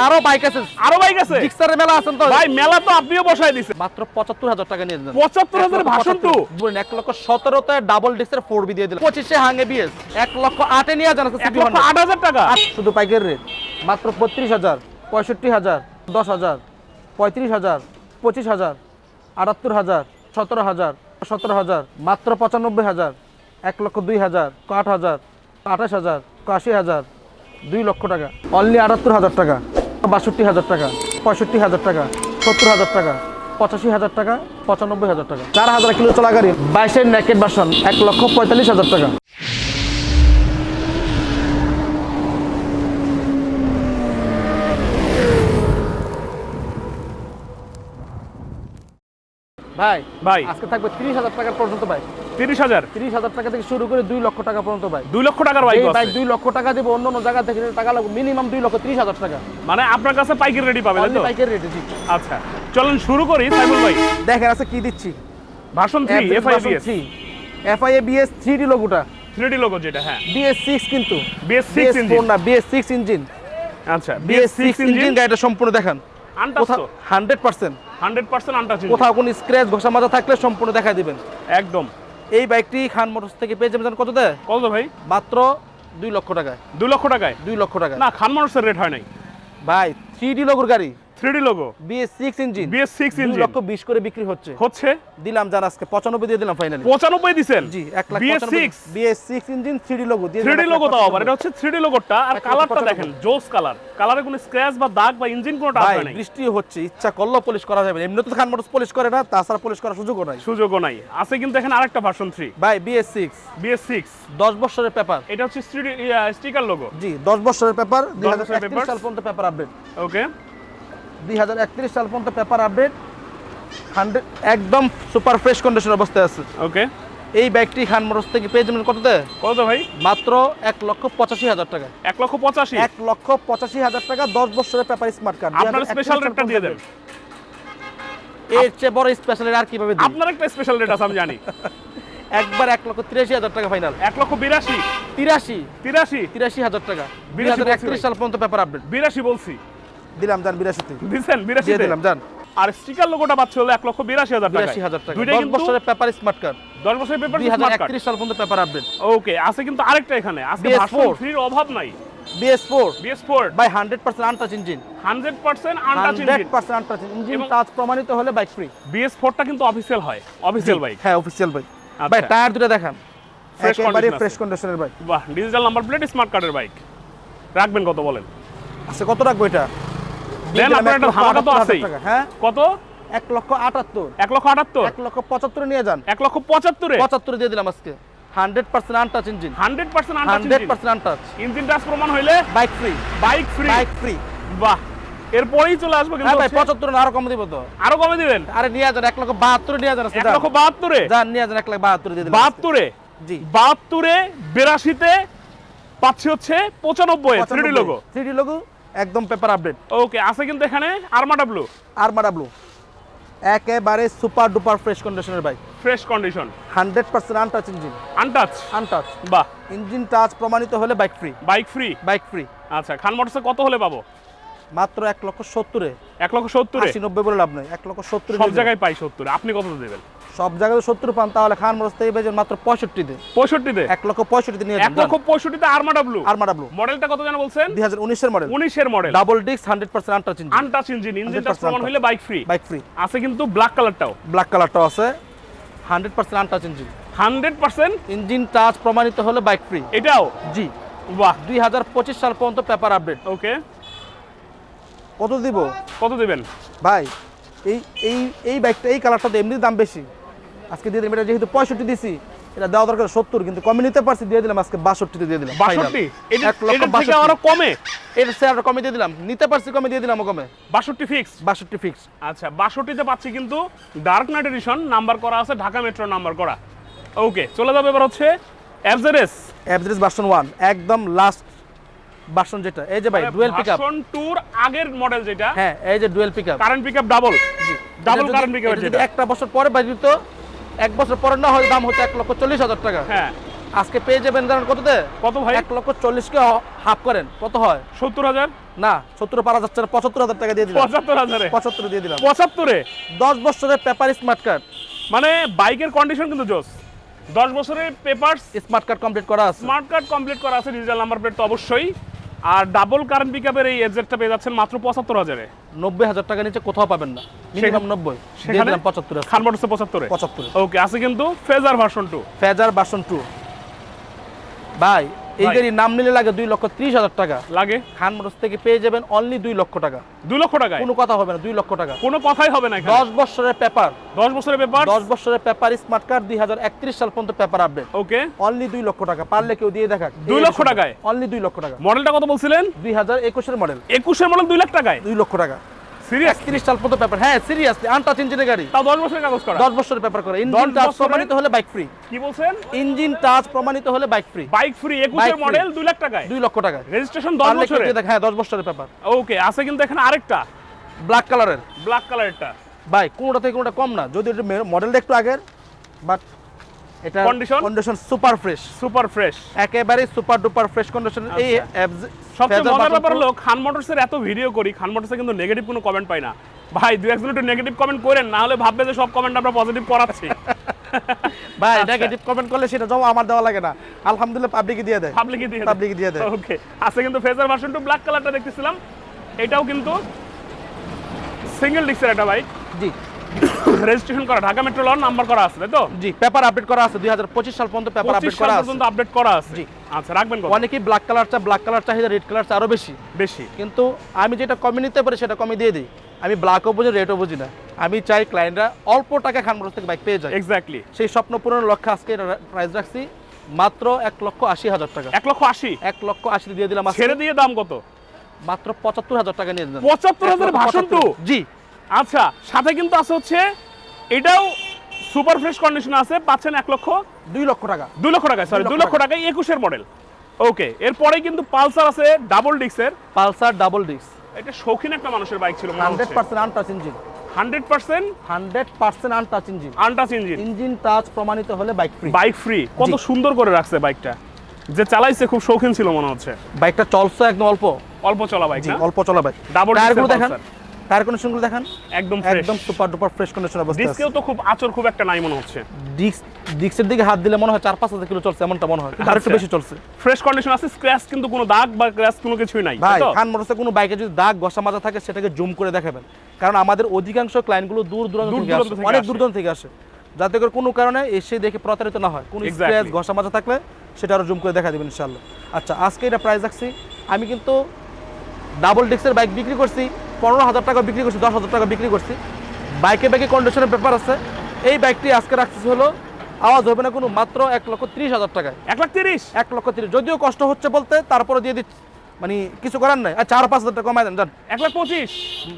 আরো বাইক আছে, জিক্সারের মেলা আছেন তো ভাই, মেলা তো আপনিও বসায় দিছেন। মাত্র 75,000 টাকা নিয়ে যান। 75,000 ভার্সন 2 বলেন 1,17,000 তে ডাবল ডিস্কের 4B দিয়ে দিলাম। 25 হাঙ্গে বিএস 1,08,000 এ নিয়ে যান। 1,08,000 টাকা শুধু পাইকারি রেট মাত্র 32,000, 65,000, 10,000, 35,000, 25,000, 78,000, 17,000, 17,000, মাত্র 95,000, 1,02,000, 8,000, 28,000, 80,000, 2 লক্ষ টাকা অনলি 78,000 টাকা, 62,000 টাকা, 65,000 টাকা, 70,000 টাকা, 85,000 টাকা, 95,000 টাকা। 4,000 কিলো চলা গাড়ি 22-এর নেকেড ভার্সন 1,45,000 টাকা। ভাই ভাই আজকে থাকবে 30,000 টাকা পর্যন্ত ভাই। 30,000 টাকা থেকে শুরু করে 2 লক্ষ টাকা পর্যন্ত ভাই। 2 লক্ষ টাকার বাইক এই আছে। ভাই 2 লক্ষ টাকা দেব, অন্য অন্য জায়গা থেকে টাকা লাগবে মিনিমাম 2,30,000 টাকা। মানে আপনার কাছে পাইকারি রেডি পাবেন, তাই তো? পাইকারি রেটে জি। আচ্ছা, চলেন শুরু করি সাইফুল ভাই। দেখেন আছে কি দিচ্ছি। Version 3 FIABS। FIABS 3D লোগোটা, 3D লোগো যেটা, হ্যাঁ। BS6 কিন্তু BS6 ইঞ্জিন না, BS6 ইঞ্জিন। আচ্ছা, BS6 ইঞ্জিন গাড়িটা সম্পূর্ণ দেখেন। আনটাচ তো 100% 100% আনটাচ। কোথাও কোনো স্ক্র্যাচ ঘষা মাজা থাকলে সম্পূর্ণ দেখাই দিবেন একদম। এই বাইকটি খান মোটরস থেকে পেয়ে যাবেন কত দেয়? কত ভাই? মাত্র 2 লক্ষ টাকায়। 2 লক্ষ টাকায়? 2 লক্ষ টাকা না, খান মানুষের রেট হয় নাই ভাই। 3D লোগোর গাড়ি, 3D logo, BS6 engine, 2 engine লক্ষ 20 করে বিক্রি হচ্ছে। দিলাম জান আজকে 95 দিয়ে দিলাম ফাইনালি। 95 দিবেন? জি, 1,95,000। BS6 ইঞ্জিন 3D লোগো দিয়ে 3D লোগো দাও আবার। এটা হচ্ছে 3D লোগোটা। আর কালারটা দেখেন, জোস কালার। কালারে কোনো স্ক্র্যাচ বা দাগ বা ইঞ্জিন কোনটা ভাই আসবে নাই। বৃষ্টি হচ্ছে, ইচ্ছা করলেও পলিশ করা যাবে না। এমনি তো খান মোটরস পলিশ করে না, তাছাড়া পলিশ করার সুযোগও নাই। সুযোগও নাই। আছে কিন্তু এখানে আরেকটা ভার্সন 3 ভাই BS6 10 বছরের পেপার। এটা হচ্ছে স্টিকার লোগো। জি, 10 বছরের পেপার। 10 বছরের 2031 পেপার। সাল পর্যন্ত পেপার আপডেট। ওকে, 2031 সাল পর্যন্ত পেপার আপডেট। 100 একদম সুপার ফ্রেশ কন্ডিশন অবস্থায় আছে। ওকে। এই বাইকটি খান মোটরস থেকে পেয়ে যাবেন কত দেয়? কত ভাই? মাত্র 1,85,000 টাকা। 1,85,000? 1,85,000 টাকা 10 বছরের পেপার স্মার্ট কার্ড। আপনার স্পেশাল রেটটা দিয়ে দেন। এর চেয়ে বড় স্পেশাল রেট আর কিভাবে দিই? আপনার একটা স্পেশাল রেট আছে আমি জানি। একবার 1,83,000 টাকা ফাইনাল। 1,82,000? 83,000 টাকা। 2031 সাল পর্যন্ত পেপার আপডেট। 82 বলছি। দিলাম জান 82 তে। দিছেন 82 দিয়ে তে? দিলাম জান। আর স্টিকার লোগোটা পাচ্ছে হলো 1,82,000 টাকা। 82,000 টাকা। দুইটাই 10 কিন্তু বছরের পেপার স্মার্ট কার্ড। 10 বছরের পেপার স্মার্ট কার্ড। 2031 সাল পর্যন্ত পেপার আপডেট। ওকে, আছে কিন্তু আরেকটা এখানে। আজকে BS4 ভার্সন 3 এর অভাব নাই। BS4 BS4 by 100% untouch engine. 100% untouch engine. 100% untouch engine touch প্রমাণিত হলে বাইক ফ্রি। BS4টা কিন্তু অফিশিয়াল হয়, অফিশিয়াল বাইক। হ্যাঁ, অফিশিয়াল বাইক। আচ্ছা। ভাই টায়ার দুটো দেখান, ফ্রেশ একেবারে কন্ডিশন ফ্রেশ কন্ডিশনের বাইক। বাহ, ডিজিটাল নাম্বার প্লেট, স্মার্ট কার্ডের বাইক। রাখবেন কত বলেন? আচ্ছা, কত রাখবো এটা? দেন, আপনার একটা ধামাকা তো আছেই। হ্যাঁ, কত? 1,78,000। 1,78,000? 1,75,000 নিয়ে যান। 1,75,000? 75 দিয়ে দিলাম আজকে। 100% untouch engine. 100% untouch engine. 100% untouch engine touch প্রমাণ হইলে bike free. Bike free. Bike free. বাহ, এরপরেই চলে আসবো কিন্তু। হ্যাঁ ভাই, 75 না আরো কম দিব তো। আরো কমে দিবেন? আরে নিয়ে যান 1,72,000 নিয়ে যান আজকে। 1,72,000? যান নিয়ে যান 1,72 দিয়ে দিলাম। 72-এ? জি। 72-এ 82-তে পাচ্ছি হচ্ছে 95-এ 3D লোগো। 3D লোগো একদম পেপার আপডেট। ওকে, আছে কিন্তু এখানে আরমাডা ব্লু। আরমাডা ব্লু একেবারে সুপার ডুপার ফ্রেশ কন্ডিশনের bike. Fresh condition, 100% untouch engine. Untouch? Untouch. বাহ, ইঞ্জিন টাচ প্রমাণিত হলে bike free. Bike free? Bike free. আচ্ছা, খান মোটরসে কত হলে পাবো? মাত্র 1,70,000-এ। 1,70,000-এ? 80-90 বলে লাভ নাই, 1,70,000 সব জায়গায় পাই 70। আপনি কত দেবেন? সব জায়গায় 70 পান, তাহলে খান মোটরস থেকে পেয়ে যাবেন মাত্র 65-তে। 65-তে? 1,65,000 নিয়ে যান। 1,65,000-তে আরমাডা ব্লু। আরমাডা ব্লু মডেলটা কত জানেন বলছেন? 2019 এর মডেল। 19-এর model. Double disc 100% untouch engine. Untouch engine, engine touch প্রমাণ হইলে বাইক ফ্রি। Bike free. আছে কিন্তু ব্ল্যাক কালারটাও। ব্ল্যাক কালারটাও আছে। 100% আনটাচ ইঞ্জিন। 100% ইঞ্জিন টাচ প্রমাণিত হলে বাইক ফ্রি। এটাও? জি। বাহ, 2025 সাল পর্যন্ত পেপার আপডেট। ওকে। কত দিব কত দিবেন ভাই? এই এই এই বাইকটা এই কালারটা তো এমনি দাম বেশি, আজকে দিয়ে দিলাম। এটা যেহেতু 65 দিছি, এটা দেওয়া দরকার 70, কিন্তু কমে নিতে পারছি, দিয়ে দিলাম আজকে 62 দিয়ে দিলাম। 62? এটা থেকে আরো কমে? এর স্যার কমে দিয়ে দিলাম, নিতে পারছি কমে দিয়ে দিলাম কমে। 62 ফিক্স? 62 ফিক্স। আচ্ছা, 62-তে পাচ্ছি কিন্তু ডার্ক নাইট এডিশন, নাম্বার করা আছে, ঢাকা মেট্রো নাম্বার করা। ওকে, চলে যাবে এবার হচ্ছে এফজেডএস। এফজেডএস ভার্সন 1 একদম লাস্ট ভার্সন, যেটা এই যে ভাই ডুয়েল পিকআপ। ভার্সন 2 আগের মডেল যেটা। হ্যাঁ, এই যে dual pickup, current pickup double. Double current pickup যেটা। একটা বছর পরে বাজিত, এক বছর পরে না হয় দাম হচ্ছে 1,40,000 টাকা। হ্যাঁ, আজকে পেয়ে যাবেন জানেন কততে? কত ভাই? 1,40,000 কে হাফ করেন কত হয়? 70,000? না 70 পারা যাচ্ছে না, 75,000 টাকা দিয়ে দিলাম। 75,000-এ? 75 দিয়ে দিলাম। 75-এ? 10 বছরের পেপার স্মার্ট কার্ড। মানে বাইকের কন্ডিশন কিন্তু জোস। 10 বছরের পেপারস, স্মার্ট কার্ড কমপ্লিট করা আছে। স্মার্ট কার্ড কমপ্লিট করা আছে, ডিজিটাল নাম্বার প্লেট তো অবশ্যই। আর ডাবল কারেন্ট পিকআপের এই এজেটটা পেয়ে যাচ্ছেন মাত্র 75,000-এ। 90,000 টাকা নিচে কোথাও পাবেন না, মিনিমাম 90। দিয়ে সেখানে দিলাম 75 আছে। খান মোটরসে 75-এ। 75 ওকে, আছে কিন্তু ফেজার ভার্সন 2। ফেজার ভার্সন 2 ভাই, এই ভাই। গাড়ির নাম নিলে লাগে 2,30,000 টাকা। লাগে খান মোটরস থেকে পেয়ে যাবেন অনলি 2 লক্ষ টাকা। 2 লক্ষ টাকায়? কোনো কথা হবে না, 2 লক্ষ টাকা। কোনো কথাই হবে না এখানে। 10 বছরের পেপার, 10 বছরের পেপার, 10 বছরের পেপার স্মার্ট কার্ড, 2031 সাল পর্যন্ত পেপার আপডেট। ওকে, অনলি 2 লক্ষ টাকা। পারলে কেউ দিয়ে দেখাক। 2 লক্ষ টাকায়? অনলি 2 লক্ষ টাকা। মডেলটা কত বলছিলেন? 2021 এর মডেল। 21-এর মডেল 2 লাখ টাকায়? 2 লক্ষ টাকা। সিরিয়াস? 31 সাল পর্যন্ত পেপার। হ্যাঁ সিরিয়াসলি, আনটাচ ইঞ্জিনের গাড়ি। তাও 10 বছরের কাগজ করা? 10 বছরের পেপার করে। ইঞ্জিন 10 টাচ বছরের? প্রমাণিত হলে বাইক ফ্রি। কি বলছেন? ইঞ্জিন টাচ প্রমাণিত হলে বাইক ফ্রি। বাইক ফ্রি 21-এর Bike free। মডেল 2 লাখ টাকায়? 2 লক্ষ টাকা। রেজিস্ট্রেশন 10 পারলে কেউ বছরের? দিয়ে দেখ। হ্যাঁ 10 বছরের পেপার। ওকে, আছে কিন্তু এখানে আরেকটা ব্ল্যাক কালারের। ব্ল্যাক কালারেরটা। ভাই কোনটা থেকে কোনটা কম না, যদি মডেলটা একটু আগের, বাট এটা Condition? Condition super fresh. Super fresh. একেবারে সুপার ডুপার ফ্রেশ কন্ডিশন। এই সবচেয়ে Feather মজার button ব্যাপার তো- হলো খান মোটরসের এত ভিডিও করি, খান মোটরসে কিন্তু নেগেটিভ কোনো কমেন্ট পাই না। ভাই দুই একজন একটু নেগেটিভ কমেন্ট করেন, না হলে ভাববে যে সব কমেন্ট আমরা পজিটিভ করাচ্ছি। ভাই আচ্ছা। নেগেটিভ কমেন্ট করলে সেটা জমা আমার দেওয়া লাগে না, আলহামদুলিল্লাহ পাবলিকে দিয়ে দেয়। পাবলিকে দিয়ে পাবলিকে দিয়ে দেয়। ওকে, আছে কিন্তু ফেজার ভার্সন 2 ব্ল্যাক কালারটা দেখতেছিলাম। এটাও কিন্তু সিঙ্গেল ডিস্কের একটা বাইক, জি রেজিস্ট্রেশন করা, ঢাকা মেট্রো ল নাম্বার করা আছে, তাই তো? জি পেপার আপডেট করা আছে। 2025 সাল পর্যন্ত পেপার 25 আপডেট সাল করা আছে। পর্যন্ত আপডেট করা আছে। জি। আচ্ছা, রাখবেন কত? অনেকেই ব্ল্যাক কালার চায়, ব্ল্যাক কালার চাহিদা রেড কালার চায় আরো বেশি। বেশি। কিন্তু আমি যেটা কমে নিতে পারি সেটা কমে দিয়ে দিই। আমি ব্ল্যাকও বুঝি, রেডও বুঝি না। আমি চাই ক্লায়েন্টরা অল্প টাকা খান মোটরস থেকে বাইক পেয়ে যায়। এক্স্যাক্টলি। সেই স্বপ্ন পূরণের লক্ষ্যে আজকে প্রাইস রাখছি মাত্র 1,80,000 টাকা। 1,80,000? 1,80,000 দিয়ে দিলাম আজকে। ছেড়ে দিয়ে দাম কত? মাত্র 75,000 টাকা নিয়ে যান। 75,000 ভার্সন 2? জি। আচ্ছা, সাথে কিন্তু আছে হচ্ছে এটাও সুপার ফ্রেশ কন্ডিশনে আছে, পাচ্ছেন 2 লক্ষ টাকা। 2 লক্ষ টাকায়, সরি 2 2 লক্ষ টাকায় 21-এর মডেল। ওকে, এরপরেই কিন্তু পালসার আছে ডাবল ডিস্কের। পালসার ডাবল ডিস্ক, এটা শৌখিন একটা মানুষের বাইক ছিল মনে হচ্ছে। 100% untouch engine. 100% 100% untouch engine. Untouch engine. Engine touch প্রমাণিত হলে বাইক ফ্রি। Bike free. কত জি। সুন্দর করে রাখছে বাইকটা, যে চালাইছে খুব শৌখিন ছিল মনে হচ্ছে। বাইকটা চলছে একদম অল্প। অল্প চলা বাইক জি না? অল্প চলা বাইক। ডাবল টায়ারগুলো ডিস্কের দেখেন, পালসার। টায়ার কন্ডিশনগুলো দেখেন, একদম ফ্রেশ। একদম সুপার ডুপার ফ্রেশ কন্ডিশন অবস্থা আছে। ডিস্কেও তো খুব আচর খুব একটা নাই মনে হচ্ছে। ডিস্কের দিকে হাত দিলে মনে হয় 4-5 কিলো চলছে, এমনটা মনে হয়, কিন্তু আরেকটু আচ্ছা। বেশি চলছে। ফ্রেশ কন্ডিশন আছে, স্ক্র্যাচ কিন্তু কোনো দাগ বা ক্র্যাশ কোনো কিছুই নাই, ভাই তাই তো? খান মোটরসে কোনো বাইকে যদি দাগ ঘষা মাজা থাকে সেটাকে জুম করে দেখাবেন, কারণ আমাদের অধিকাংশ ক্লায়েন্টগুলো দূর দূরান্ত দূর থেকে দূরান্ত আসে, থেকে অনেক আসে। দূর দূরান্ত থেকে আসে, যাতে করে কোনো কারণে এসে দেখে প্রতারিত না হয়। কোনো Exactly. স্ক্র্যাচ ঘষা মাজা থাকলে সেটা আরো জুম করে দেখা দেবেন ইনশাআল্লাহ। আচ্ছা, আজকে এটা প্রাইস রাখছি, আমি কিন্তু ডাবল ডিস্কের বাইক বিক্রি করছি 15,000 টাকা বিক্রি করছি, 10,000 টাকা বিক্রি করছি। বাইকে বাইকে কন্ডিশনের পেপার আছে। এই বাইকটি আজকে রাখছি হলো, আওয়াজ হবে না কোনো, মাত্র 1,30,000 টাকায়। 1,30,000? 1,30,000, যদিও কষ্ট হচ্ছে বলতে, তারপরে দিয়ে দিচ্ছি, মানে কিছু করার নাই। আর 4-5 হাজার টাকা কমাই দেন, যান। 1,25,000?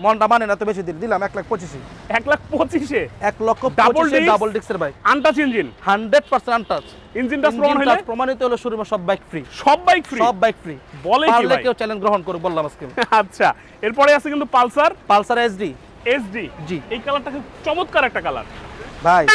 মনটা মানে না তো, বেশি দিলাম 1,25,000। 1,25,000? 1,25,000 ডাবল ডিস্কের বাইক, আনটাচ ইঞ্জিন, 100% আনটাচ। ইঞ্জিনটা প্রমাণ হলে প্রমাণিত হলো শুরু সব বাইক ফ্রি। সব বাইক ফ্রি? সব বাইক ফ্রি। বলে কি পারলে ভাই? কেউ চ্যালেঞ্জ গ্রহণ করুক বললাম আজকে। আচ্ছা, এরপরে আছে কিন্তু পালসার পালসার এসডি। এসডি। জি। এই কালারটা খুব চমৎকার একটা কালার। ভাই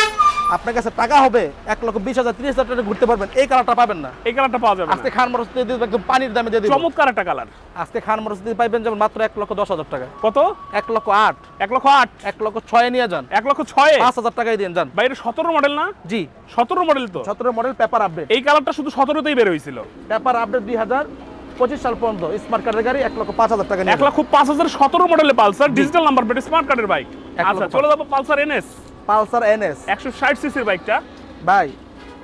আপনার কাছে টাকা হবে 1,20,000 30,000 টাকা ঘুরতে পারবেন, এই কালারটা পাবেন না। এই কালারটা পাওয়া যাবে আজকে না। খান মোটরস দিয়ে দিবেন একদম পানির দামে দিয়ে দিবেন। চমৎকার একটা কালার। আজকে খান মোটরস দিয়ে পাইবেন যেমন মাত্র 1,10,000 টাকা। কত? 1,08,000, 1,08,000? 1,06,000 নিয়ে যান। 1,06,000? 5,000 টাকায় দিয়ে যান। ভাই এটা 17 মডেল না? জি 17 মডেল তো। 17 মডেল পেপার আপডেট। এই কালারটা শুধু 17তেই বের হয়েছিল। পেপার আপডেট 2025 সাল পর্যন্ত স্মার্ট কার্ডের গাড়ি 1,05,000 টাকা নিয়ে 1,05,000 17 মডেলের Pulsar, digital number plate, smart কার্ডের বাইক। 1,05,000 আচ্ছা, চলে যাবো পালসার এনএস। পালসার এনএস 160 সিসির বাইকটা। ভাই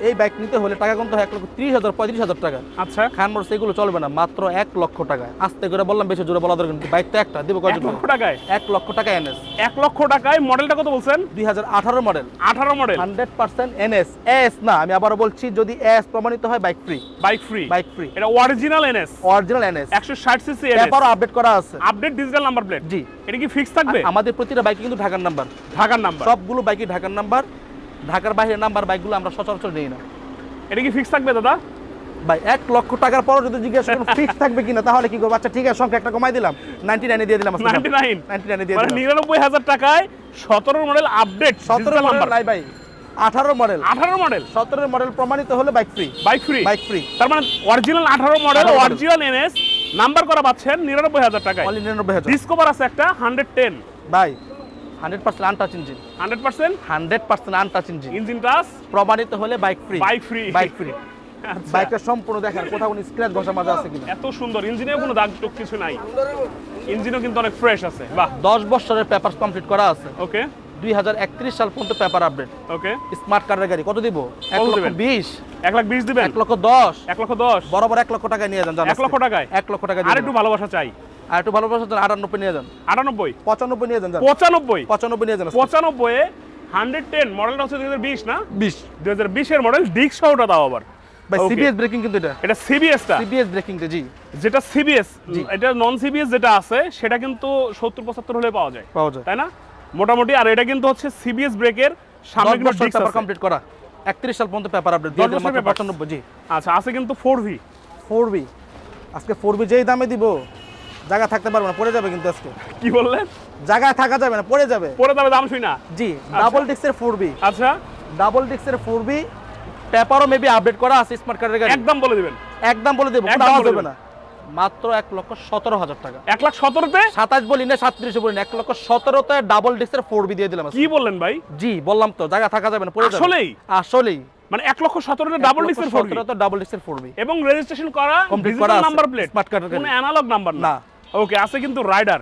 এই বাইক নিতে হলে টাকা গুনতে হয় 1,30,000 35,000 টাকা। আচ্ছা, খান মোটরস এগুলো চলবে না, মাত্র 1 লক্ষ টাকা। আস্তে করে বললাম, বেশি জোরে বলা দরকার নেই। বাইক তো একটা দিব, 1 লক্ষ টাকায়? 1 লক্ষ টাকা এনএস। 1 লক্ষ টাকায়। মডেলটা কত বলছেন? 2018 মডেল। 18 মডেল। 100% এনএস। এস না, আমি আবারও বলছি, যদি এস প্রমাণিত হয় bike free. Bike free? Bike free. এটা original NS, original NS, 160 CC NS, পেপারও আপডেট করা আছে। Update digital number plate. জি। এটা কি ফিক্স থাকবে? আমাদের প্রতিটা বাইকে কিন্তু ঢাকার নাম্বার। ঢাকার নাম্বার? সবগুলো বাইকে ঢাকার নাম্বার। ঢাকার বাইরের নাম্বার বাইকগুলো আমরা সচরাচর নেই না। এটা কি ফিক্স থাকবে দাদা? ভাই 1 লক্ষ টাকার পরও যদি জিজ্ঞাসা করুন ফিক্স থাকবে কিনা, তাহলে কি করবো? আচ্ছা ঠিক আছে, সংখ্যা একটা কমাই দিলাম, 99 দিয়ে দিলাম। 99? 99 দিয়ে মানে দিলাম। 99,000 টাকায় 17 মডেল আপডেট 17 মডেল নাই ভাই, 18 মডেল 18 মডেল 17 মডেল প্রমাণিত হলে bike free. Bike free bike free তার মানে original 18 model 18 original NS number করা পাচ্ছেন 99000 টাকায়। অনলি 99000 ডিসকভার আছে একটা 110 ভাই 100% untouch engine 100% 100% untouch engine engine touch প্রমাণিত হলে bike free. Bike free bike free বাইকটা সম্পূর্ণ দেখেন কোথাও কোনো স্ক্র্যাচ ঘষা মাজা আছে কিনা। এত সুন্দর ইঞ্জিনেও কোনো দাগ টুক কিছু নাই, ইঞ্জিনও কিন্তু অনেক ফ্রেশ আছে। বাহ 10 বছরের পেপারস কমপ্লিট করা আছে। ওকে 2031 সাল পর্যন্ত পেপার আপডেট। ওকে স্মার্ট কার্ডের গাড়ি কত দিব? 1,20,000 1,20,000 দিবেন 1,10,000 1,10,000 বরাবর 1 লক্ষ টাকা নিয়ে যান। 1 লক্ষ টাকায় 1 লক্ষ টাকা আর একটু ভালোবাসা চাই। আর একটু ভালোবাসা 98 নিয়ে যান। 98 95 নিয়ে যান। 95 95 নিয়ে যান। 95 এ 110 মডেলটা হচ্ছে 2020 না 20 2020 এর মডেল ডিস্ক সহটা দাও আবার ভাই Okay. সিবিএস ব্রেকিং কিন্তু এটা সিবিএস টা সিবিএস ব্রেকিং জি যেটা সিবিএস জি। এটা নন সিবিএস যেটা আছে সেটা কিন্তু 70-75 হলে পাওয়া যায় পাওয়া যায়। তাই না মোটামুটি। আর এটা কিন্তু হচ্ছে সিবিএস ব্রেকের সামনে 10 কিন্তু বছর ডিস্ক পেপার আছে। কমপ্লিট করা 31 সাল পর্যন্ত পেপার আপডেট 10 বছর পেপার। 95 জি আচ্ছা আছে কিন্তু 4V 4B আজকে 4B যেই দামে দিব জায়গা থাকতে পারবে না, পড়ে যাবে কিন্তু আজকে কি বললেন জায়গায় থাকা যাবে না, পড়ে যাবে। পরে তবে দাম শুই না। জি ডাবল ডিস্কের 4B আচ্ছা ডাবল ডিস্কের 4B পেপারও মেবি আপডেট করা আছে স্মার্ট কার্ডের গাড়ি। একদম বলে দিবেন একদম বলে দেব, কোনো একদম আওয়াজ বলে হবে দেবেন। না। মাত্র 1,17,000 টাকা। 1,17,000 তে 27 বলি না 37 বলি না 1,17,000 তে ডাবল ডিস্কের 4B দিয়ে দিলাম আজকে। কি বললেন ভাই জি বললাম তো জায়গা থাকা যাবে না, পড়ে যাবে। আসলেই? আসলেই মানে 1,17,000 তে ডাবল ডিস্কের 4V 1,17,000 তে ডাবল ডিস্কের 4B এবং রেজিস্ট্রেশন করা Complete করা ডিজিটাল আছে, নাম্বার প্লেট smart card এর কোনো গাড়ি। অ্যানালগ নাম্বার না না। ওকে আছে কিন্তু রাইডার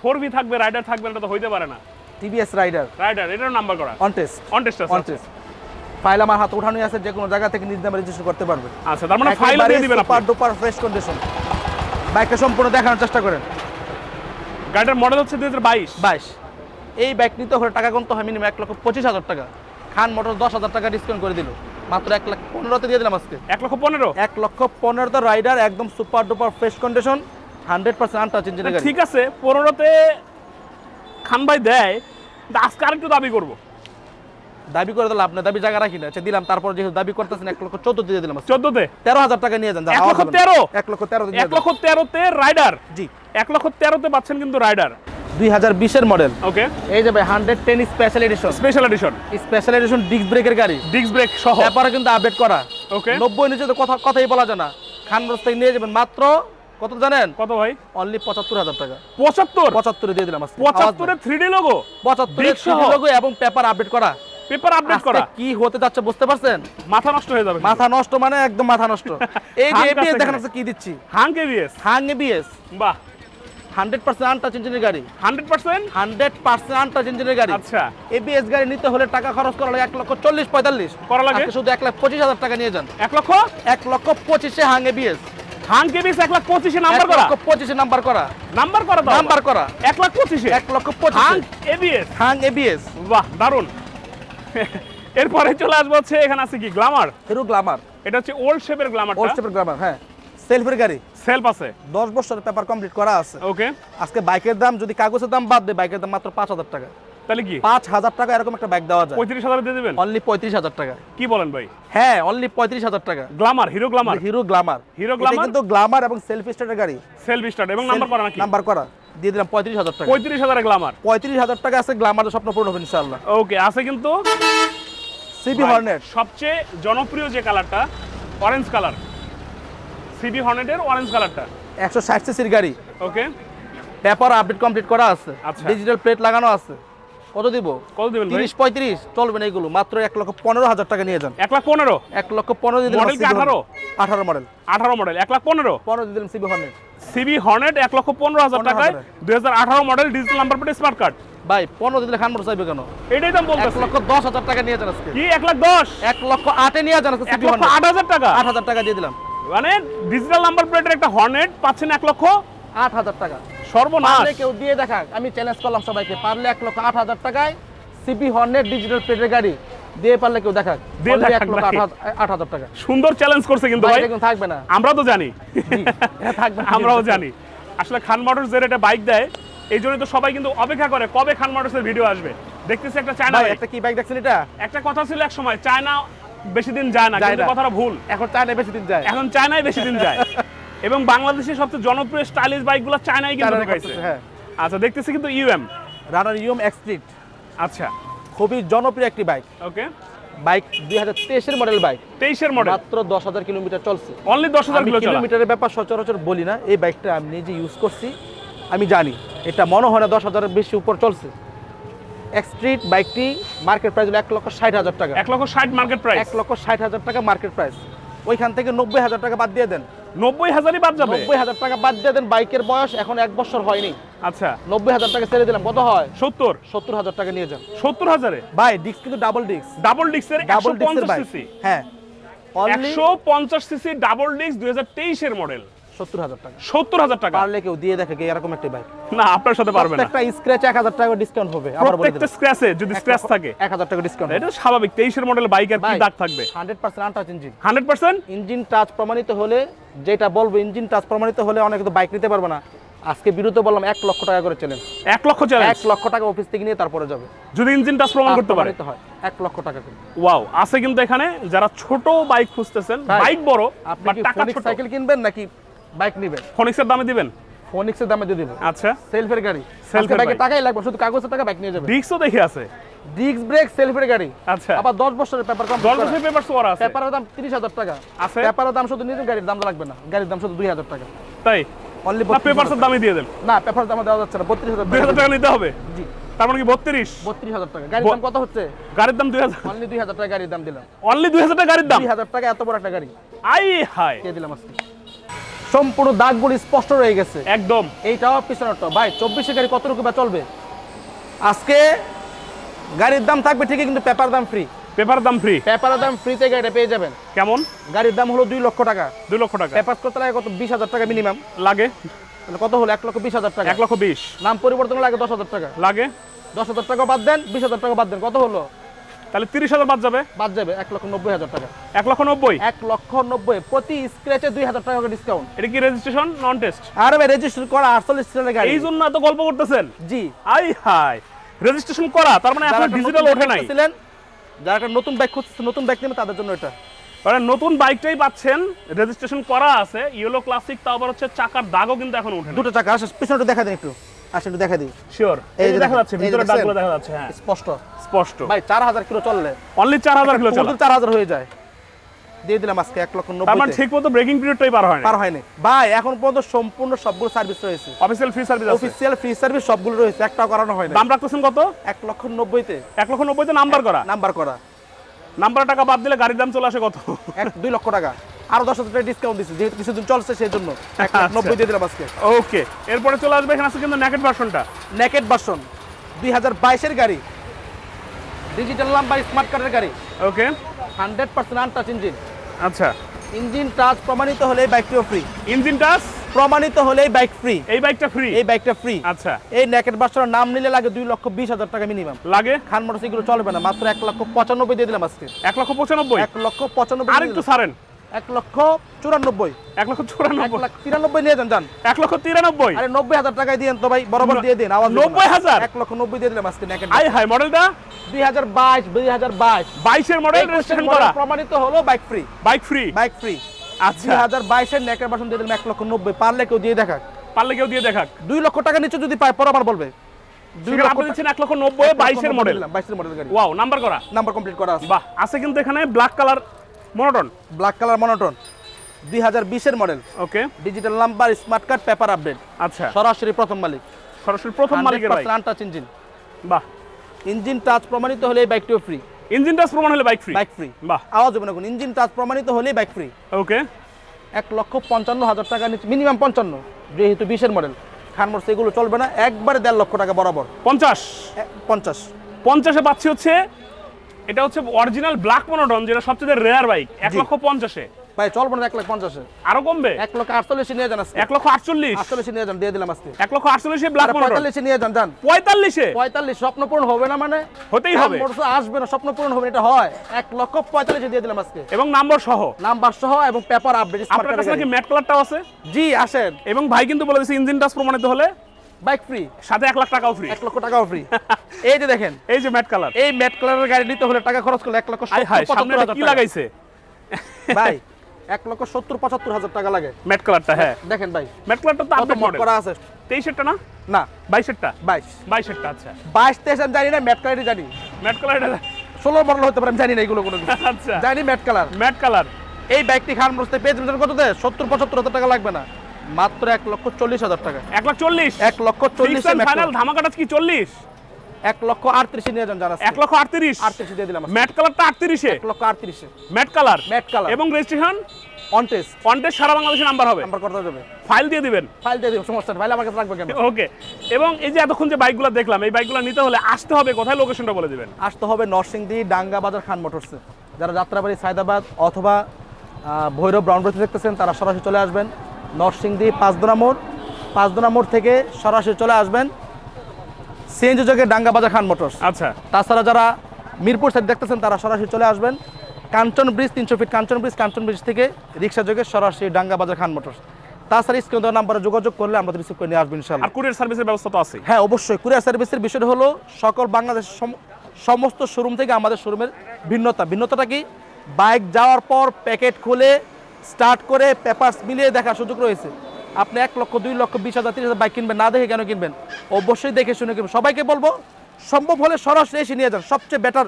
4V থাকবে রাইডার থাকবে না, এটা তো হইতে পারে না। টিভিএস রাইডার রাইডার এটার নাম্বার করা অন টেস্ট অন টেস্ট আছে। অন টেস্ট ফাইল আমার হাতে উঠানোই আছে, যে কোনো জায়গা থেকে নিজ নামে রেজিস্ট্রেশন করতে পারবে। আচ্ছা তার মানে ফাইল দিয়ে দিবেন সুপার আপনি। ডুপার ফ্রেশ কন্ডিশন বাইকটা সম্পূর্ণ দেখানোর চেষ্টা করেন। গাড়িটার মডেল হচ্ছে 2022 22 এই বাইক নিতে হলে টাকা গুনতে হয় মিনিমাম 1,25,000 টাকা। খান মোটর 10,000 টাকা ডিসকাউন্ট করে দিল, মাত্র 1,15,000 তে দিয়ে দিলাম আজকে। 1,15,000 1,15,000 তে রাইডার একদম super duper fresh condition 100% untouch ইঞ্জিনের গাড়ি। ঠিক আছে 15তে খান ভাই দেয় কিন্তু আজকে আরেকটু দাবি করব। দাবি করে দিলাম আপনি, দাবি জায়গা রাখি না, আচ্ছা দিলাম। তারপর যেহেতু দাবি করতেছেন 1,14,000 দিয়ে দিলাম আজকে। 14তে 13,000 টাকা নিয়ে যান। 1,13,000 1,13,000 1,13,000 তে রাইডার জি 1,13,000 তে পাচ্ছেন কিন্তু রাইডার 2020 এর মডেল। ওকে এই যে ভাই 110 special edition. Special edition special edition disc ব্রেকের গাড়ি, ডিস্ক ব্রেক সহ ব্যাপারে কিন্তু আপডেট করা। ওকে 90 নিচে তো কথাই বলা যায় না। খান রোড থেকে নিয়ে যাবেন মাত্র কত জানেন? কত ভাই অনলি 75,000 টাকা। 75 75 দিয়ে দিলাম আজকে। 75 এ 3D লোগো 75 ডিস্ক সহ। লোগো এবং পেপার আপডেট করা। পেপার আপডেট করা আজকে কি হতে যাচ্ছে বুঝতে পারছেন? মাথা নষ্ট হয়ে যাবে। মাথা নষ্ট মানে একদম মাথা নষ্ট। এই যে হাং এবিএস কাছে দেখেন গেলে। আজকে কি দিচ্ছি, হাং কেভিএস হাং এবিএস বাহ 100% আনটাচ ইঞ্জিনের গাড়ি। 100% 100% আনটাচ ইঞ্জিনের গাড়ি। আচ্ছা এবিএস গাড়ি নিতে হলে টাকা খরচ করা লাগে 1,40,45 করা লাগে? আজকে শুধু 1,25,000 টাকা নিয়ে যান। 1,25,000 1,25,000 হাং এবিএস। হাং কেভিএস 1,25,000 এ নাম্বার করা 1,25,000 নাম্বার করা। নাম্বার করা দাও নাম্বার করা 1,25,000 হাং 1,25,000 এবিএস হাং এবিএস। বাহ দারুন। এরপরে চলে আসবো হচ্ছে এখানে আছে কি গ্ল্যামার। হিরো গ্ল্যামার এটা হচ্ছে ওল্ড শেপের ওল্ড গ্ল্যামারটা স্টেপের গ্ল্যামার। হ্যাঁ সেলফের গাড়ি, সেলফ আছে 10 বছরের পেপার কমপ্লিট করা আছে। ওকে আজকে বাইকের দাম যদি কাগজের দাম বাদ দেয়, বাইকের দাম মাত্র 5,000 টাকা। তাহলে কি 5,000 টাকা এরকম একটা বাইক দেওয়া যায় 35,000 দিয়ে দিবেন? অনলি 35,000 টাকা। কি বলেন ভাই? হ্যাঁ অনলি 35,000 টাকা। Glamour hero Glamour hero Glamour. Hero এটা গ্ল্যামার কিন্তু গ্ল্যামার এবং সেলফ স্টার্টের গাড়ি। সেলফ স্টার্ট এবং নাম্বার করা নাকি? নাম্বার করা দিয়ে দিলাম 35,000 টাকা। 35,000 এ গ্ল্যামার 35,000 টাকা আছে, গ্ল্যামারের স্বপ্ন পূরণ হবে ইনশাআল্লাহ। ওকে আছে কিন্তু সিবি ভাই, হর্নেট সবচেয়ে জনপ্রিয় যে কালারটা অরেঞ্জ কালার, সিবি হর্নেটের অরেঞ্জ কালারটা। 160 সিসির গাড়ি, ওকে পেপার আপডেট কমপ্লিট করা আছে, আচ্ছা। ডিজিটাল প্লেট লাগানো আছে। কত দিব? কত দিবেন ভাই? 30-35 চলবে না এগুলো, মাত্র 1,15,000 টাকা নিয়ে যান। 1,15,000 1,15,000 দিয়ে দিলাম। মডেল কি 18? 18 মডেল 18 মডেল 1,15,000 15 দিয়ে দিলাম সিবি হর্নেট। সিবি হর্নেট 1,15,000 টাকায় 2018 model digital number plate smart card. ভাই 15 দিলে খান মোটর চাইবে কেন? এটাই দাম বলতেছি। 1,10,000 টাকা নিয়ে যান আজকে। কি 1,10,000 1,08,000 নিয়ে যান আজকে সিবি হর্নেট। 1,08,000 টাকা 8,000 টাকা দিয়ে দিলাম। মানে ডিজিটাল নাম্বার প্লেটের একটা হর্নেট পাচ্ছেন 1,08,000 টাকা। সর্বনাশ। পারলে কেউ দিয়ে দেখাক, আমি চ্যালেঞ্জ করলাম সবাইকে, পারলে 1,08,000 টাকায় সিবি হর্নেট ডিজিটাল প্লেটের গাড়ি দিয়ে পারলে কেউ দেখাক। দিয়ে Only দেখাক ভাই। 1,08,000 টাকা। সুন্দর চ্যালেঞ্জ করছে কিন্তু ভাই ভাই। এটা কিন্তু থাকবে না। আমরা তো জানি জি, এটা থাকবে না। আমরাও জানি আসলে খান মোটরস যে রেটে বাইক দেয় এই জন্যই তো সবাই কিন্তু অপেক্ষা করে কবে খান মোটরসের ভিডিও আসবে। দেখতেছি একটা চায়না ভাই বাইক। একটা কি বাইক দেখছেন এটা? একটা কথা ছিল এক সময় চায়না বেশি দিন যায় না, যায় কিন্তু না। কথাটা ভুল। এখন চায়না বেশি দিন যায়। এখন চায়নায় বেশি দিন যায় এবং বাংলাদেশের সবচেয়ে জনপ্রিয় স্টাইলিশ বাইকগুলো চায়নায় কিন্তু চায়না ঢুকাইছে। করতেছে, হ্যাঁ। আচ্ছা দেখতেছি কিন্তু ইউএম রানার ইউএম এক্সপ্লিট আচ্ছা খুবই জনপ্রিয় একটি বাইক। ওকে, বাইক 2023 এর মডেল বাইক, 23 এর মডেল, মাত্র 10,000 কিলোমিটার চলছে। অনলি 10,000 কিলো চলা। কিলোমিটারের ব্যাপার সচরাচর বলি না, এই বাইকটা আমি নিজে ইউজ করছি, আমি জানি এটা মনে হয় না 10,000 বেশি উপর চলছে। এক্সট্রিট বাইকটি মার্কেট প্রাইস হলো 1,60,000 টাকা। 1,60,000 মার্কেট প্রাইস। 1,60,000 টাকা মার্কেট প্রাইস। ওইখান থেকে 90,000 টাকা বাদ দিয়ে দেন। 90,000ই বাদ যাবে? 90,000 টাকা বাদ দিয়ে দেন। বাইকের বয়স এখন 1 বছর হয়নি। আচ্ছা, 90,000 টাকা ছেড়ে দিলাম, কত হয়? 70,000 টাকা নিয়ে যান। 70,000-এ ভাই ডিস্ক কিন্তু ডাবল ডিস্ক, ডাবল ডিস্কের ডাবল ডিস্কের 150 বাইক। সিসি। হ্যাঁ, অনলি 150 সিসি ডাবল ডিস্ক 2023 এর মডেল, 70,000 টাকা। 70,000 টাকা। পারলে কেউ দিয়ে দেখে এরকম একটা বাইক। না, আপনার সাথে পারবে না। প্রত্যেকটা স্ক্র্যাচ 1,000 টাকা ডিসকাউন্ট হবে। আবার বলে প্রত্যেকটা দিলাম, স্ক্র্যাচে যদি স্ক্র্যাচ থাকে 1,000 টাকা ডিসকাউন্ট। এটা স্বাভাবিক, 23 এর মডেল বাইক আর কি ভাই, দাগ থাকবে? 100% আনটাচ ইঞ্জিন। 100%? ইঞ্জিন টাচ প্রমাণিত হলে, যেটা বলবো ইঞ্জিন টাচ প্রমাণিত হলে অনেকে তো বাইক নিতে পারবে না। আজকে বিরুদ্ধে বললাম 1 লক্ষ টাকা করে চ্যালেঞ্জ। 1 লক্ষ চ্যালেঞ্জ? 1 লক্ষ টাকা অফিস থেকে নিয়ে তারপরে যাবে, যদি ইঞ্জিন টাচ প্রমাণ করতে পারে। প্রমাণিত হয় 1 লক্ষ টাকা করে। ওয়াও, আছে কিন্তু এখানে যারা ছোট বাইক খুঁজতেছেন, ভাই, বাইক বড় আপনি বাট কি টাকা ফোনিক্স ছোট, সাইকেল কিনবেন নাকি বাইক নেবেন? ফোনিক্সের দামে দিবেন? ফোনিক্সের দামে দিয়ে দিব। আচ্ছা, সেলফের গাড়ি, সেলফের সেলফের বাইকে বাইক। টাকাই লাগবে, শুধু কাগজের টাকা বাইক নিয়ে যাবে। ডিস্কও দেখে আছে। ডিস্ক ব্রেক, সেলফের গাড়ি। আচ্ছা, আবার 10 বছরের পেপার কম। 10 বছরের পেপারস করা আছে। পেপারের দাম 30,000 টাকা আছে? পেপারের দাম শুধু নিজের গাড়ির দাম লাগবে না, গাড়ির দাম শুধু 2,000 টাকা। তাই অনলি না, পেপারসের দামে দিয়ে দেন? না, পেপারের দাম দেওয়া যাচ্ছে না, 32,000 2,000 টাকা নিতে হবে। জি, তার মানে কি 32? 32,000 টাকা। গাড়ির দাম কত হচ্ছে? গাড়ির দাম 2,000? অনলি 2,000 টাকা গাড়ির দাম দিলাম। অনলি 2,000 টাকা গাড়ির দাম? 2,000 টাকা এত বড় একটা গাড়ি আই হাই, কে দিলাম আজকে। সম্পূর্ণ দাগগুলো স্পষ্ট রয়ে গেছে একদম। এইটাও পিছনেরটা। ভাই 24 গাড়ি কত রকম চলবে? আজকে গাড়ির দাম থাকবে ঠিকই, কিন্তু পেপার দাম ফ্রি। পেপার দাম ফ্রি? পেপারের দাম ফ্রিতে গাড়িটা পেয়ে যাবেন। কেমন? গাড়ির দাম হলো 2 লক্ষ টাকা। 2 লক্ষ টাকা পেপার করতে লাগে কত? 20,000 টাকা মিনিমাম লাগে। তাহলে কত হলো? 1,20,000 টাকা। 1,20,000 নাম পরিবর্তন লাগে 10,000 টাকা। লাগে। 10,000 টাকা বাদ দেন, 20,000 টাকা বাদ দেন, কত হলো? তাহলে 30,000 বাদ যাবে। বাদ যাবে 1,90,000 টাকা। 1,90,000? 1,90,000 প্রতি স্ক্র্যাচে 2,000 টাকা করে ডিসকাউন্ট। এটা কি রেজিস্ট্রেশন নন টেস্ট? আরে ভাই, রেজিস্ট্রেশন করা 48 সিরিয়ালের গাড়ি। এই জন্য এত গল্প করতেছেন? জি, আই হাই, রেজিস্ট্রেশন করা, তার মানে এখন ডিজিটাল ওঠে নাই। যারা একটা নতুন বাইক খুঁজছে, নতুন বাইক নেবে তাদের জন্য এটা। মানে নতুন বাইকটাই পাচ্ছেন, রেজিস্ট্রেশন করা আছে, ইয়েলো ক্লাসিক, তাও আবার হচ্ছে চাকার দাগও কিন্তু এখন ওঠে না। দুটো চাকা আসে, পিছনটা দেখা দেন একটু, আসে একটু দেখা দিই। শিওর, এই যে দেখা যাচ্ছে এই যে ভিতরে দেখছেন? দাগগুলো দেখা যাচ্ছে। হ্যাঁ, স্পষ্ট স্পষ্ট। ভাই 4,000 কিলো চললে, অনলি 4,000 কিলো চলা। 4,000 হয়ে যায়। দিয়ে দিলাম আজকে 1,90,000। তার মানে ঠিকমতো ব্রেকিং পিরিয়ডটাই পার হয় না। পার হয়নি ভাই, এখন পর্যন্ত সম্পূর্ণ সবগুলো সার্ভিস রয়েছে। অফিসিয়াল ফ্রি সার্ভিস আছে? অফিসিয়াল ফ্রি সার্ভিস সবগুলো রয়েছে, একটাও করানো হয় না। দাম রাখতেছেন কত? 1,90,000 তে। 1,90,000 নাম্বার করা? নাম্বার করা। নাম্বার টাকা বাদ দিলে গাড়ির দাম চলে আসে কত? 2 লক্ষ টাকা। আরো 10,000 টাকা ডিসকাউন্ট দিচ্ছি, যেহেতু কিছুদিন চলছে সেই জন্য 1,90,000 দিয়ে দিলাম আজকে। ওকে, এরপরে চলে আসবে এখানে আছে কিন্তু নেকেড ভার্সনটা। নেকেড ভার্সন 2022 এর গাড়ি, ডিজিটাল নাম্বার, স্মার্ট কার্ডের গাড়ি। ওকে, 100% আনটাচ ইঞ্জিন। আচ্ছা, ইঞ্জিন টাচ প্রমাণিত হলে এই বাইকটিও ফ্রি। ইঞ্জিন টাচ প্রমাণিত হলে এই বাইক ফ্রি। এই বাইকটা ফ্রি? এই বাইকটা ফ্রি। আচ্ছা, এই নেকেড ভার্সনের নাম নিলে লাগে 2,20,000 টাকা মিনিমাম লাগে। খান মোটরসাইকেল চলবে না, মাত্র 1,95,000 দিয়ে দিলাম আজকে। 1,95,000? 1,95,000 আর একটু ছাড়েন। 1,94,000। 1,94,000? 1,93,000 নিয়ে যান। 1,93,000? আরে 90,000 টাকায় দিয়েন তো ভাই, বরাবর দিয়ে দিন, আওয়াজ 90,000? 1,90,000 দিয়ে দিলাম আজকে নেকেড। আই হাই, মডেলটা 2022 22 এর মডেল, রেজিস্ট্রেশন করা, প্রমাণিত হলো bike free. Bike free? Bike free. আচ্ছা, 2022 এর নেকেড ভার্সন দিয়ে দিলাম 1,90,000। পারলে কেউ দিয়ে দেখাক। পারলে কেউ দিয়ে দেখাক। 2 লক্ষ টাকা নিচে যদি পায় পর আবার বলবে। 2 সেখানে আপনি দিচ্ছেন 1,90,000, 22 এর মডেল। 22 এর মডেল গাড়ি। ওয়াও, নাম্বার করা? নাম্বার কমপ্লিট করা আছে। বাহ, আছে কিন্তু এখানে black colour monotone. Black colour monotone 2020 এর model. Okay, digital number, smart card, paper update. আচ্ছা, সরাসরি প্রথম মালিক, সরাসরি প্রথম মালিকের বাইক। Untouch engine. বাহ, ইঞ্জিন টাচ প্রমাণিত হলে এই বাইকটিও ফ্রি। ইঞ্জিন টাচ প্রমাণ হলে বাইক ফ্রি? Bike free. বাহ, আওয়াজ হবে না কোন, ইঞ্জিন টাচ প্রমাণিত হলে বাইক ফ্রি। ওকে, 1,55,000 টাকা নিচে, মিনিমাম 55, যেহেতু 20 এর মডেল। খান মোটরসাইকেল এগুলো চলবে না, একবারে 1.5 লক্ষ টাকা বরাবর। 50? 50। 50-এ পাচ্ছি হচ্ছে, এটা হচ্ছে অরিজিনাল ব্ল্যাক মনোটন, যেটা সবচেয়ে রেয়ার বাইক। 1,50,000-এ ভাই চলবে না 1,50,000-এ। আরো কমবে? 1,48,000 নিয়ে যান আজকে। 1,48,000? 48 নিয়ে যান, দিয়ে দিলাম আজকে। 1,48,000-এ ব্ল্যাক মনোটন? 45 নিয়ে যান। 45-এ? 45 স্বপ্ন পূরণ হবে না মানে? হতেই হবে। মোটরসাইকেল আসবে না, স্বপ্ন পূরণ হবে, এটা হয়। 1,45,000 দিয়ে দিলাম আজকে, এবং নাম্বার সহ? নাম্বার সহ এবং পেপার আপডেট। আপনার কাছে নাকি ম্যাট কালারটাও আছে? জি, আসেন। এবং ভাই কিন্তু বলে দিয়েছে ইঞ্জিন টাচ প্রমাণিত হলে বাইক ফ্রি, সাথে 1 লাখ টাকাও ফ্রি। 1 লক্ষ টাকাও ফ্রি। এই যে দেখেন, এই যে ম্যাট কালার, এই ম্যাট কালারের গাড়ি নিতে হলে টাকা খরচ করলে আই হাই, সামনে এটা কি 1,70,000 লাগাইছে ভাই? 1,70,000-75,000 টাকা লাগে ম্যাট কালারটা। হ্যাঁ, দেখেন ভাই, ম্যাট কালারটা তো কত আপডেট মড মডেল। করা আছে। 23-এরটা না? না, 22-এরটা? 22। 22-এরটা, আচ্ছা। 22-23 আমি জানি না, ম্যাট কালারই জানি। ম্যাট কালার এটা 16 মডেল হতে পারে, আমি জানি না এগুলো কোনো কিছু। আচ্ছা জানি ম্যাট কালার। Matte colour. এই বাইকটি খান মোটরসে পেয়ে যাবেন কত দেয়? 70-75 টাকা লাগবে না, মাত্র 1,40,000 টাকা। 1,40,000 1,40,000 এ ফাইনাল ধামাকাটা কি 40? 1,38,000 নিয়ে যান যারা। 1,38,000 38 দিয়ে দিলাম। ম্যাট কালারটা 38 1,38,000 ম্যাট কালার ম্যাট কালার এবং রেজিস্ট্রেশন অন টেস্ট। কন্টেস্ট সারা বাংলাদেশে নাম্বার হবে, নাম্বার করতে যাবে, ফাইল দিয়ে দিবেন। ফাইল দিয়ে দিব, সমস্যা নেই, ফাইল আমার কাছে লাগবে কেন? ওকে। এবং এই যে এতক্ষণ যে বাইকগুলো দেখলাম, এই বাইকগুলো নিতে হলে আসতে হবে কোথায়, লোকেশনটা বলে দিবেন। আসতে হবে নরসিংদী ডাঙ্গা বাজার খান মোটরসে। যারা যাত্রাবাড়ি সায়দাবাদ অথবা ভৈরব ব্রাউনবাড়িতে দেখতেছেন তারা সরাসরি চলে আসবেন নরসিংদী 5 মোড় থেকে সরাসরি চলে আসবেন সিএনজি যোগে ডাঙ্গা বাজার খান মোটরস। আচ্ছা তাছাড়া যারা মিরপুর সাইড দেখতেছেন তারা সরাসরি চলে আসবেন কাঞ্চন ব্রিজ, 300 ফিট কাঞ্চন ব্রিজ থেকে রিক্সা যোগে সরাসরি ডাঙ্গা বাজার খান মোটরস। তাছাড়া স্ক্রিন দেওয়া নাম্বারে যোগাযোগ করলে আমরা রিসিভ করে নিয়ে আসবো ইনশাআল্লাহ। আর কুরিয়ার সার্ভিসের ব্যবস্থা তো আছে? হ্যাঁ অবশ্যই, কুরিয়ার সার্ভিসের বিষয়টা হলো সকল বাংলাদেশের সমস্ত শোরুম থেকে আমাদের শোরুমের ভিন্নতাটা কি, বাইক যাওয়ার পর প্যাকেট খুলে স্টার্ট করে পেপারস মিলিয়ে দেখার সুযোগ রয়েছে। আপনি 1 লক্ষ 2 লক্ষ 20,000 30,000 বাইক কিনবেন, না দেখে কেন কিনবেন? অবশ্যই দেখে শুনে কিনবেন। সবাইকে বলবো সম্ভব হলে সরাসরি এসে নিয়ে যান, সবচেয়ে বেটার।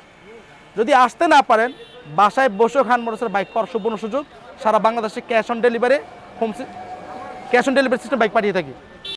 যদি আসতে না পারেন বাসায় বসেও খান মোটরসের বাইক পাওয়ার সুবর্ণ সুযোগ। সারা বাংলাদেশে cash on delivery system bike পাঠিয়ে থাকি।